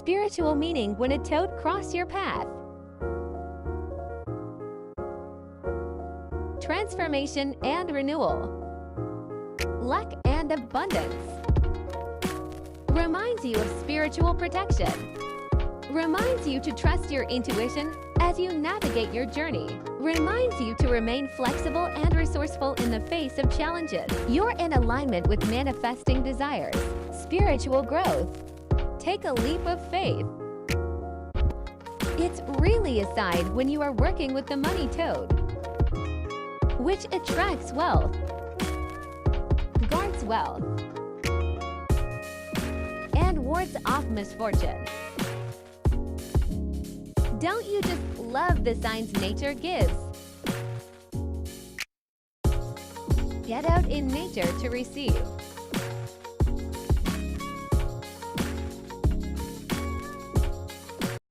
spiritual meaning when a toad crossed your path. Transformation and renewal. Luck and abundance. Reminds you of spiritual protection. Reminds you to trust your intuition as you navigate your journey. Reminds you to remain flexible and resourceful in the face of challenges. You're in alignment with manifesting desires. Spiritual growth. Take a leap of faith. It's really a sign when you are working with the money toad, which attracts wealth, guards wealth, and wards off misfortune. Don't you just love the signs nature gives? Get out in nature to receive.